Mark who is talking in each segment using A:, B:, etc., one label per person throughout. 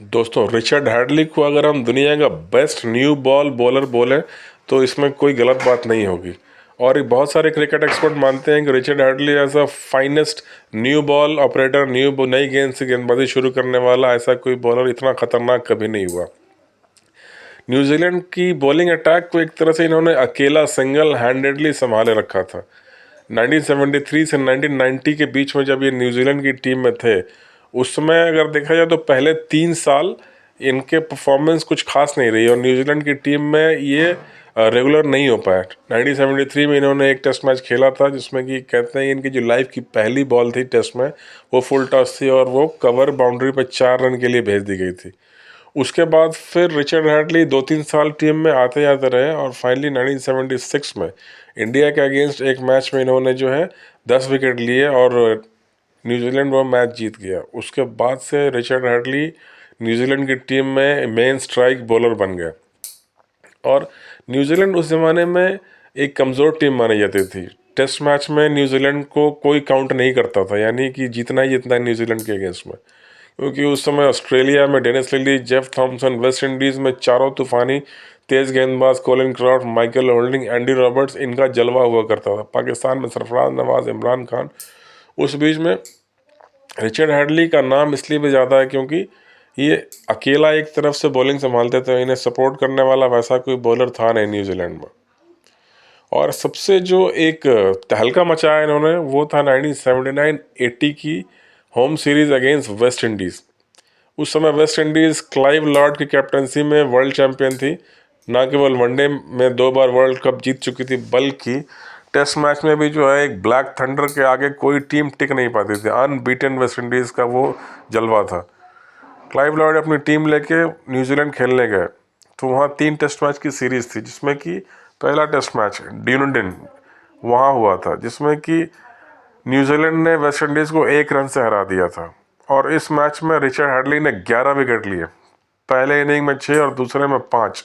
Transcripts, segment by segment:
A: दोस्तों, Richard Hadley को अगर हम दुनिया का बेस्ट न्यू बॉल बॉलर बोलें तो इसमें कोई गलत बात नहीं होगी। और ये बहुत सारे क्रिकेट एक्सपर्ट मानते हैं कि Richard Hadlee as a finest new ball operator, नई गेंद से गेंदबाजी शुरू करने वाला ऐसा कोई बॉलर इतना खतरनाक कभी नहीं हुआ। न्यूजीलैंड की बॉलिंग अटैक को एक तरह से इन्होंने अकेला सिंगल हैंडेडली संभाले रखा था। 1973 से 1990 के बीच में जब ये न्यूजीलैंड की टीम में थे, उस समय अगर देखा जाए तो पहले 3 साल इनके परफॉर्मेंस कुछ खास नहीं रही और न्यूजीलैंड की टीम में ये रेगुलर नहीं हो पाया। 1973 में इन्होंने एक टेस्ट मैच खेला था जिसमें कि कहते हैं इनकी जो लाइफ की पहली बॉल थी टेस्ट में, वो फुल टॉस थी और वो कवर बाउंड्री पर 4 रन के लिए भेज दी गई थी। उसके बाद फिर रिचर्ड हैडली 2-3 साल टीम में आते जाते रहे और फाइनली 1976 में इंडिया के अगेंस्ट एक मैच में इन्होंने जो है 10 विकेट लिए और न्यूजीलैंड वो मैच जीत गया। उसके बाद से रिचर्ड हैडली न्यूजीलैंड की टीम में मेन स्ट्राइक बॉलर बन गए। और न्यूजीलैंड उस ज़माने में एक कमज़ोर टीम मानी जाती थी। टेस्ट मैच में न्यूजीलैंड को कोई काउंट नहीं करता था, यानी कि जीतना ही जीतना है न्यूजीलैंड के अगेंस्ट में, क्योंकि उस समय ऑस्ट्रेलिया में Dennis Lillee, Jeff Thomson, West Indies में चारों तूफानी तेज गेंदबाज Colin Croft, Michael Holding, Andy Roberts, इनका जलवा हुआ करता था। पाकिस्तान में सरफराज नवाज, इमरान खान। उस बीच में रिचर्ड हैडली का नाम इसलिए भी ज़्यादा है क्योंकि ये अकेला एक तरफ से बॉलिंग संभालते थे, इन्हें सपोर्ट करने वाला वैसा कोई बॉलर था नहीं न्यूजीलैंड में। और सबसे जो एक तहलका मचाया इन्होंने वो था 1979-80 की home series against West Indies. उस समय वेस्ट इंडीज़ क्लाइव लॉर्ड की कैप्टनसी में वर्ल्ड चैंपियन थी। ना केवल वनडे में 2 बार वर्ल्ड कप जीत चुकी थी, बल्कि टेस्ट मैच में भी जो है एक ब्लैक थंडर के आगे कोई टीम टिक नहीं पाती थी। अनबीटन वेस्ट इंडीज़ का वो जलवा था। क्लाइव लॉर्ड अपनी टीम लेके न्यूजीलैंड खेलने गए तो वहाँ 3 टेस्ट मैच की सीरीज़ थी, जिसमें कि पहला टेस्ट मैच ड्यूनडिन वहाँ हुआ था, जिसमें कि न्यूजीलैंड ने वेस्ट इंडीज़ को 1 रन से हरा दिया था। और इस मैच में रिचर्ड हैडली ने 11 विकेट लिए, पहले इनिंग में 6 और दूसरे में 5,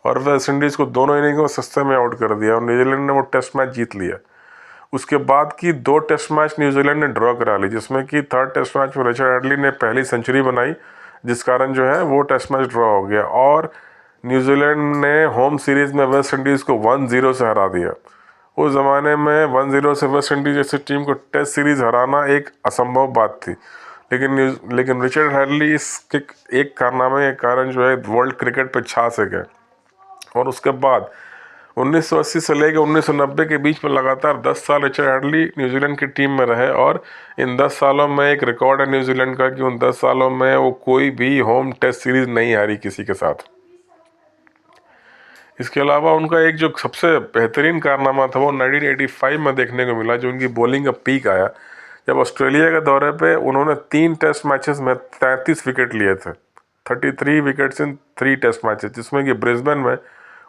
A: और वेस्ट इंडीज़ को दोनों इनिंग में सस्ते में आउट कर दिया और न्यूजीलैंड ने वो टेस्ट मैच जीत लिया। उसके बाद की 2 टेस्ट मैच न्यूजीलैंड ने ड्रॉ करा ली, जिसमें कि 3rd टेस्ट मैच में रिचर्ड हैडली ने पहली सेंचुरी बनाई, जिस कारण जो है वो टेस्ट मैच ड्रॉ हो गया और न्यूजीलैंड ने होम सीरीज़ में वेस्ट इंडीज़ को 1-0 से हरा दिया। उस ज़माने में 1-0 से वेस्ट इंडीज़ जैसी टीम को टेस्ट सीरीज़ हराना एक असंभव बात थी, लेकिन रिचर्ड हैडली इसके एक कारनामे के कारण जो है वर्ल्ड क्रिकेट पे छा सके। और उसके बाद 1980 से लेकर 1990 के बीच में लगातार 10 साल रिचर्ड हैडली न्यूजीलैंड की टीम में रहे और इन 10 सालों में एक रिकॉर्ड है न्यूजीलैंड का कि उन 10 सालों में वो कोई भी होम टेस्ट सीरीज़ नहीं हारी किसी के साथ। इसके अलावा उनका एक जो सबसे बेहतरीन कारनामा था वो 1985 में देखने को मिला, जो उनकी बॉलिंग का पीक आया जब ऑस्ट्रेलिया के दौरे पे उन्होंने 3 टेस्ट मैचेस में 33 विकेट लिए थे, 33 विकेट्स इन 3 टेस्ट मैचेस, जिसमें कि ब्रिस्बेन में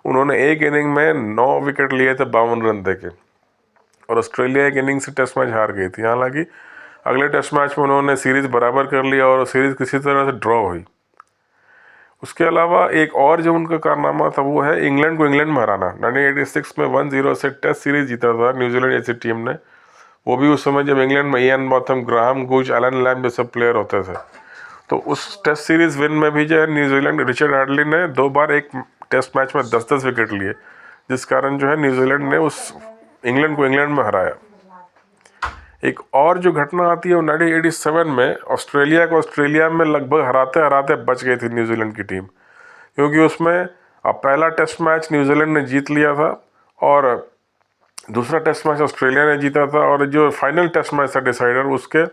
A: उन्होंने एक इनिंग में 9 विकेट लिए थे 52 रन देके, और ऑस्ट्रेलिया एक इनिंग से टेस्ट मैच हार गई थी। हालांकि अगले टेस्ट मैच में उन्होंने सीरीज़ बराबर कर लिया और सीरीज़ किसी तरह से ड्रॉ हुई। उसके अलावा एक और जो उनका कारनामा था वो है इंग्लैंड को इंग्लैंड में हराना। 1986 में 1-0 से टेस्ट सीरीज जीता था न्यूजीलैंड जैसी टीम ने, वो भी उस समय जब इंग्लैंड में इयान बॉथम, ग्राहम गुज, एलन लैम्ब जैसे प्लेयर होते थे। तो उस टेस्ट सीरीज विन में भी जो है न्यूजीलैंड, रिचर्ड हैडली ने 2 बार एक टेस्ट मैच में 10-10 विकेट लिए, जिस कारण जो है न्यूजीलैंड ने उस इंग्लैंड को इंग्लैंड में हराया। एक और जो घटना आती है वो 1987 में ऑस्ट्रेलिया को ऑस्ट्रेलिया में लगभग हराते हराते बच गई थी न्यूजीलैंड की टीम, क्योंकि उसमें अब पहला टेस्ट मैच न्यूजीलैंड ने जीत लिया था और दूसरा टेस्ट मैच ऑस्ट्रेलिया ने जीता था, और जो फाइनल टेस्ट मैच था डिसाइडर, उसके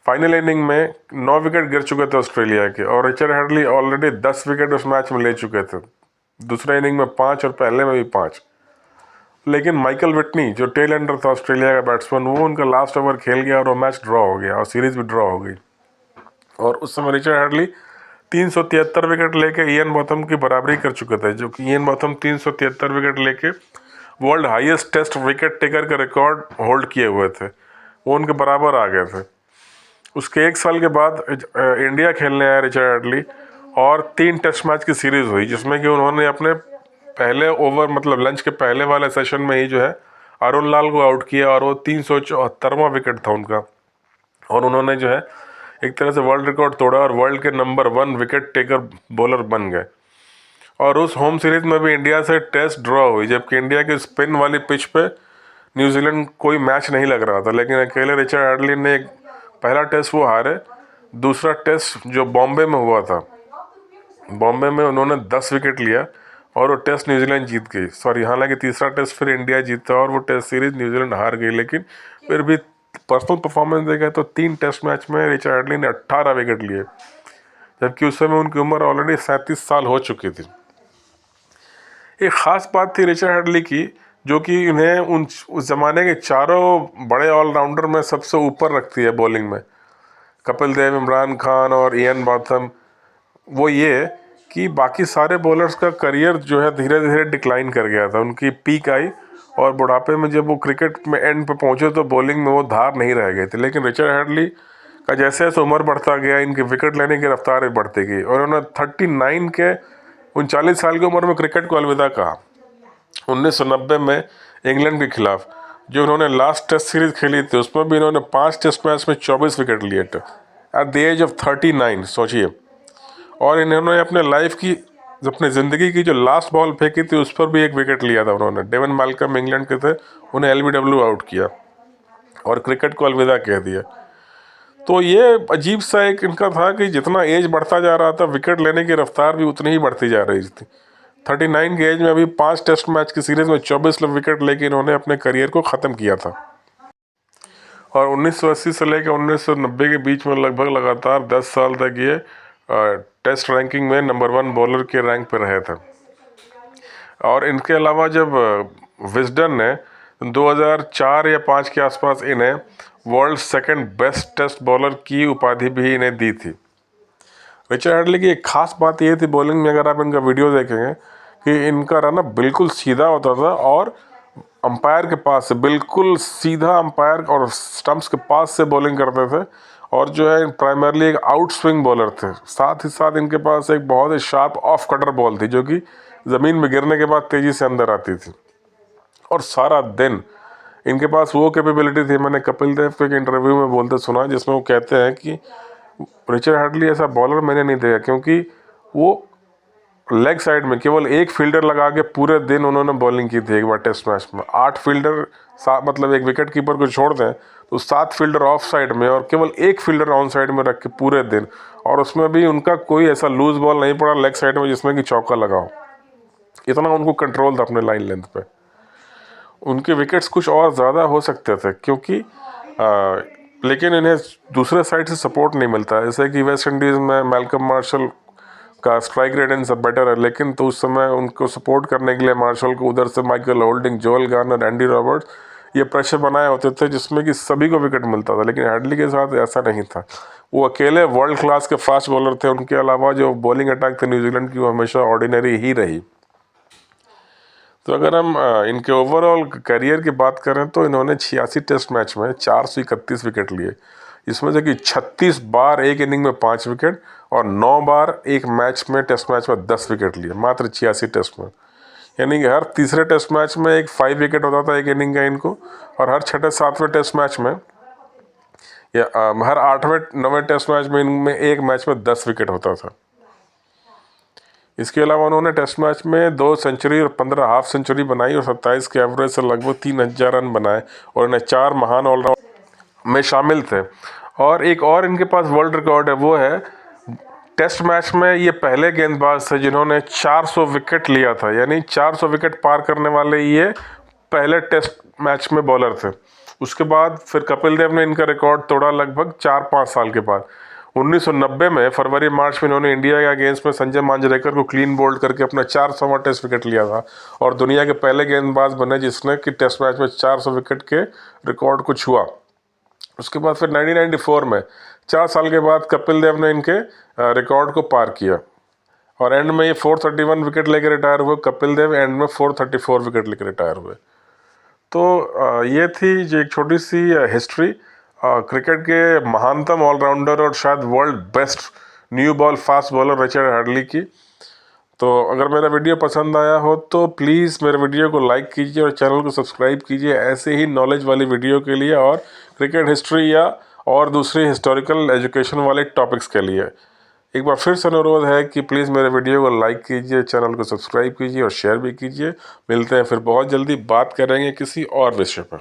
A: फाइनल इनिंग में 9 विकेट गिर चुके थे ऑस्ट्रेलिया के और रिचर्ड हैडली ऑलरेडी 10 विकेट उस मैच में ले चुके थे, दूसरे इनिंग में 5 और पहले में भी 5। लेकिन माइकल विटनी जो टेल एंडर था ऑस्ट्रेलिया का बैट्समैन, वो उनका लास्ट ओवर खेल गया और वो मैच ड्रॉ हो गया और सीरीज भी ड्रॉ हो गई। और उस समय रिचर्ड हैडली 373 विकेट लेके इयान बॉथम की बराबरी कर चुके थे, जो कि इयान बॉथम 373 विकेट लेके world highest test wicket taker का रिकॉर्ड होल्ड किए हुए थे, वो उनके बराबर आ गए थे। उसके 1 साल के बाद इंडिया खेलने आया रिचर्ड हैडली और 3 टेस्ट मैच की सीरीज़ हुई, जिसमें कि उन्होंने अपने पहले ओवर मतलब लंच के पहले वाले सेशन में ही जो है अरुण लाल को आउट किया और वो 374वां विकेट था उनका, और उन्होंने जो है एक तरह से वर्ल्ड रिकॉर्ड तोड़ा और वर्ल्ड के नंबर 1 विकेट टेकर बॉलर बन गए। और उस होम सीरीज में भी इंडिया से टेस्ट ड्रॉ हुई, जबकि इंडिया की स्पिन वाली पिच पे न्यूजीलैंड कोई मैच नहीं लग रहा था, लेकिन अकेले रिचर्ड हैडली ने एक पहला टेस्ट वो हारे। दूसरा टेस्ट जो बॉम्बे में हुआ था, बॉम्बे में उन्होंने 10 विकेट लिया और वो टेस्ट न्यूजीलैंड जीत गई। सॉरी, हालांकि तीसरा टेस्ट फिर इंडिया जीता और वो टेस्ट सीरीज न्यूजीलैंड हार गई, लेकिन फिर भी पर्सनल परफॉर्मेंस देखा तो 3 टेस्ट मैच में रिचर्ड हैडली ने 18 विकेट लिए, जबकि उस समय उनकी उम्र ऑलरेडी 37 साल हो चुकी थी। एक ख़ास बात थी रिचर्ड हैडली की, जो कि इन्हें उस ज़माने के चारों बड़े ऑलराउंडर में सबसे ऊपर रखती है बॉलिंग में, कपिल देव, इमरान खान और इयान बॉथम। वो ये कि बाकी सारे बॉलर्स का करियर जो है धीरे धीरे डिक्लाइन कर गया था, उनकी पीक आई और बुढ़ापे में जब वो क्रिकेट में एंड पे पहुंचे तो बॉलिंग में वो धार नहीं रह गए थे। लेकिन रिचर्ड हैडली का जैसे जैसे उम्र बढ़ता गया, इनकी विकेट लेने की रफ्तार भी बढ़ती गई और उन्होंने 39 के 39 साल की उम्र में क्रिकेट को अलविदा कहा। 1990 में इंग्लैंड के खिलाफ जो उन्होंने लास्ट टेस्ट सीरीज खेली थी, उसमें भी इन्होंने 5 टेस्ट मैच में 24 विकेट लिए थे एट द एज ऑफ 39, सोचिए। और इन्होंने अपने लाइफ की, अपनी ज़िंदगी की जो लास्ट बॉल फेंकी थी उस पर भी 1 विकेट लिया था उन्होंने। डेवन मैल्कम इंग्लैंड के थे, उन्हें एलबीडब्ल्यू आउट किया और क्रिकेट को अलविदा कह दिया। तो ये अजीब सा एक इनका था कि जितना एज बढ़ता जा रहा था, विकेट लेने की रफ्तार भी उतनी ही बढ़ती जा रही थी। 39 की एज में अभी 5 टेस्ट मैच की सीरीज में 24 विकेट लेके इन्होंने अपने करियर को ख़त्म किया था। और 1980 से लेकर 1990 के बीच में लगभग लगातार 10 साल तक ये टेस्ट रैंकिंग में नंबर 1 बॉलर के रैंक पर रहे थे। और इनके अलावा जब विजडन ने 2004 या 5 के आसपास इन्हें world second best test bowler की उपाधि भी इन्हें दी थी। रिचर्ड हैडली की एक खास बात ये थी बॉलिंग में, अगर आप इनका वीडियो देखेंगे, कि इनका रन बिल्कुल सीधा होता था और अंपायर के पास से बिल्कुल सीधा अंपायर और स्टंप्स के पास से बॉलिंग करते थे। और जो है प्राइमरली एक आउट स्विंग बॉलर थे, साथ ही साथ इनके पास एक बहुत ही शार्प ऑफ कटर बॉल थी, जो कि ज़मीन में गिरने के बाद तेज़ी से अंदर आती थी। और सारा दिन इनके पास वो कैपेबिलिटी थी, मैंने कपिल देव के एक इंटरव्यू में बोलते सुना, जिसमें वो कहते हैं कि रिचर्ड हैडली ऐसा बॉलर मैंने नहीं देखा, क्योंकि वो लेग साइड में केवल 1 फील्डर लगा के पूरे दिन उन्होंने बॉलिंग की थी। एक बार टेस्ट मैच में 8 फील्डर, मतलब एक विकेट कीपर को छोड़ दें तो 7 फील्डर ऑफ साइड में और केवल 1 फील्डर ऑन साइड में रख के पूरे दिन, और उसमें भी उनका कोई ऐसा लूज बॉल नहीं पड़ा लेग साइड में जिसमें कि चौका लगाओ। इतना उनको कंट्रोल था अपने लाइन लेंथ पे। उनके विकेट्स कुछ और ज़्यादा हो सकते थे, क्योंकि लेकिन इन्हें दूसरे साइड से सपोर्ट नहीं मिलता। जैसे कि वेस्ट इंडीज़ में मैल्कम मार्शल का स्ट्राइक रेट इन सब बेटर है, लेकिन तो उस समय उनको सपोर्ट करने के लिए मार्शल को उधर से Michael holding, Joel Garner, Andy Roberts ये प्रेशर बनाए होते थे, जिसमें कि सभी को विकेट मिलता था। लेकिन हैडली के साथ ऐसा नहीं था, वो अकेले वर्ल्ड क्लास के फास्ट बॉलर थे। उनके अलावा जो बॉलिंग अटैक थे न्यूजीलैंड की, वो हमेशा ऑर्डिनरी ही रही। तो अगर हम इनके ओवरऑल करियर की बात करें तो इन्होंने 86 टेस्ट मैच में 431 विकेट लिए, इसमें से कि 36 बार एक इनिंग में 5 विकेट और 9 बार एक मैच में, टेस्ट मैच में 10 विकेट लिए, मात्र 86 टेस्ट में। यानी कि हर तीसरे टेस्ट मैच में एक 5 विकेट होता था एक इनिंग का इनको, और हर छठे 7वें टेस्ट मैच में या हर 8वें 9वें टेस्ट मैच में इनमें एक मैच में 10 विकेट होता था। इसके अलावा उन्होंने टेस्ट मैच में 2 सेंचुरी और 15 हाफ सेंचुरी बनाई और 27 के एवरेज से लगभग 3000 रन बनाए, और इन्हें 4 महान ऑलराउंडर में शामिल थे। और एक और इनके पास वर्ल्ड रिकॉर्ड है, वो है टेस्ट मैच में ये पहले गेंदबाज थे जिन्होंने 400 विकेट लिया था। यानी 400 विकेट पार करने वाले ये पहले टेस्ट मैच में बॉलर थे। उसके बाद फिर कपिल देव ने इनका रिकॉर्ड तोड़ा लगभग 4-5 साल के बाद। 1990 में फरवरी मार्च में इन्होंने इंडिया के अगेंस्ट में संजय मांजरेकर को क्लीन बोल्ड करके अपना 400वां टेस्ट विकेट लिया था, और दुनिया के पहले गेंदबाज बने जिसने कि टेस्ट मैच में 400 विकेट के रिकॉर्ड को छुआ। उसके बाद फिर 1994 में 4 साल के बाद कपिल देव ने इनके रिकॉर्ड को पार किया, और एंड में ये 431 विकेट लेकर रिटायर हुए। कपिल देव एंड में 434 विकेट लेकर रिटायर हुए। तो ये थी जो एक छोटी सी हिस्ट्री क्रिकेट के महानतम ऑलराउंडर और शायद world best new ball fast bowler Richard Hadley की। तो अगर मेरा वीडियो पसंद आया हो तो प्लीज़ मेरे वीडियो को लाइक कीजिए और चैनल को सब्सक्राइब कीजिए ऐसे ही नॉलेज वाली वीडियो के लिए, और क्रिकेट हिस्ट्री या और दूसरी हिस्टोरिकल एजुकेशन वाले टॉपिक्स के लिए। एक बार फिर से अनुरोध है कि प्लीज़ मेरे वीडियो को लाइक कीजिए, चैनल को सब्सक्राइब कीजिए और शेयर भी कीजिए। मिलते हैं फिर बहुत जल्दी, बात करेंगे किसी और विषय पर।